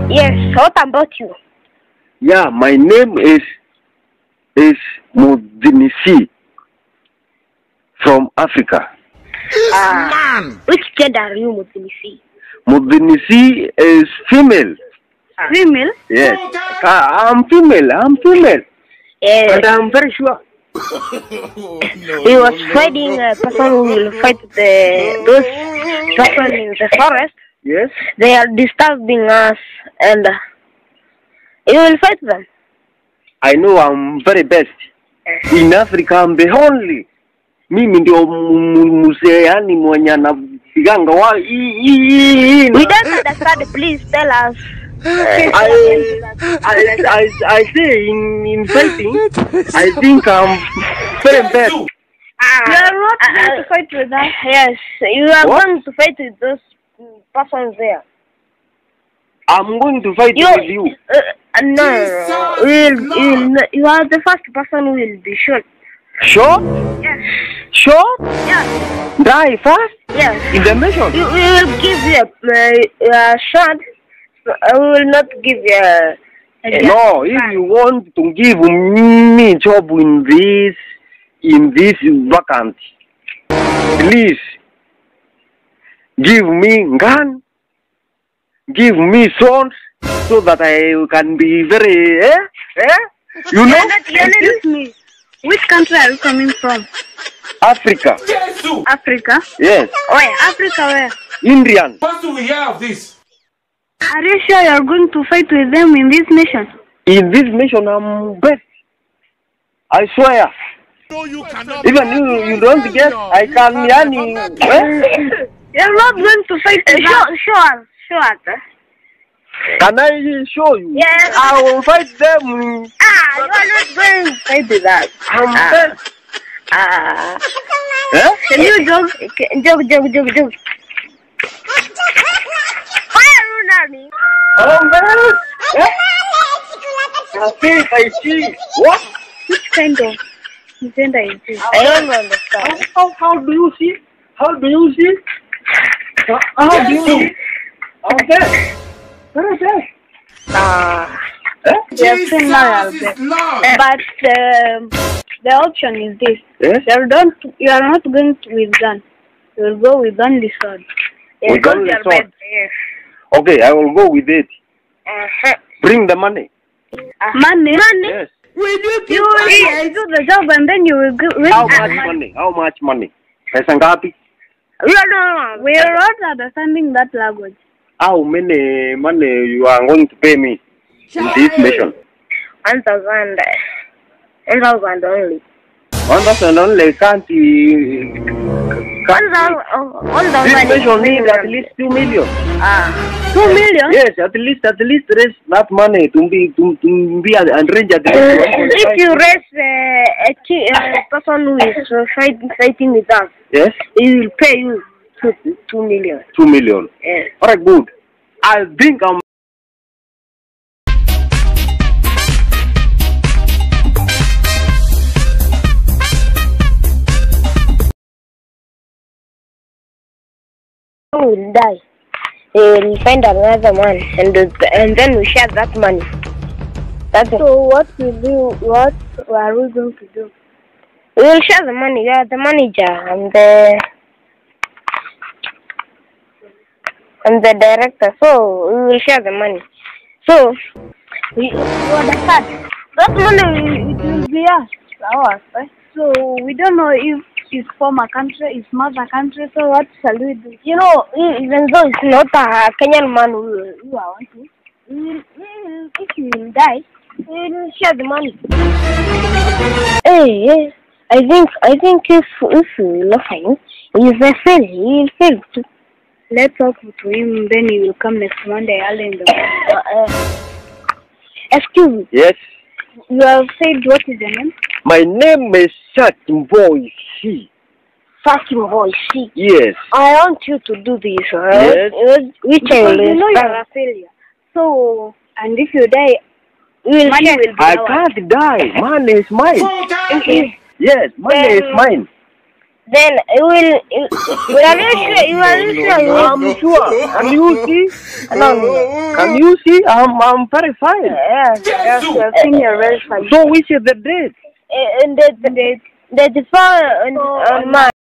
Yes, what about you? Yeah, my name is Mudinisi from Africa. Man! Which gender are you, Mudinisi? Mudinisi is female. Female? Yes. I'm female. Yes. And I'm very sure. He was fighting a person who will fight those person in the forest. Yes. They are disturbing us and he will fight them. I know I'm very best. In Africa, I'm the only. Mimi ndio mzee yani mwenye anapiganga wa. We don't understand. Please tell us. I say in fighting, I think I'm very best. You are not going to fight with us. Yes, you are going to fight with those persons there. I'm going to fight with you. No. You are the first person who will be shot. Sure? Yes. Sure? Yes. Die first? Yes. In the mission? We will give you a shot. I will not give you a no, if you want to give me job in this vacancy, please give me gun, give me swords, so that I can be very, You know? Excuse me. Which country are you coming from? Africa. Africa? Yes. Where? Africa where? Indian. What do we hear of this? Are you sure you are going to fight with them in this mission? In this mission, I'm best. I swear. No, you cannot. Even you don't get, I can, yani. You're not going to fight with them. Sure. Can I show you? Yes. I will fight them. You are not going to fight with us. I'm best. Can you jog? Why are you running? I'm best. I see. What? Which kind of gender is this? I don't understand. How do you see? How do you see? I'm best. Very best. Jesus is Lord. But the option is this. Yes? You are not going with gun. You will go with only sword. With because only you are sword? bad. Yes. Okay, I will go with it. Bring the money. Money? Yes. You will do the job and then you will go with How much money? How much money? Pesa ngapi? No. We are not understanding that language. How many money you are going to pay me in this mission? 1,000 only. 1,000 only can't. This 1,000 mission needs at least 2 million. 2 million? Yes, at least raise that money to be and range at least. If you raise a person who is fighting with us, Yes, he will pay you 2 million. 2 million. Yes. Alright, good. I think I'm. Will die. He will find another man, and then we share that money. So what are we going to do? We will share the money. You are the manager. I'm the director. So we will share the money. So you understand? That money it will be ours, right? So we don't know if it's from a country, it's mother country, so what shall we do? You know, even though it's not a Kenyan man who I want to, if he will die, we will share the money. Hey, I think if we love him, he's a fail, he will fail too. Let's talk to him, then he will come next Monday early in the morning. Excuse me. Yes. You have said what is your name? My name is Certain Boy C. Fucking voice, see. Yes. I want you to do this, right? Yes. Which I will you know you're a failure. So, and if you die, money will be I ours. can't die. Money is mine. Full time. Okay. Yes, money is mine. Then you are you sure? I'm sure. Can you see? No. Can you see? I'm verified. Yes, I think you're very fine. So which is the date? And the 4 on March.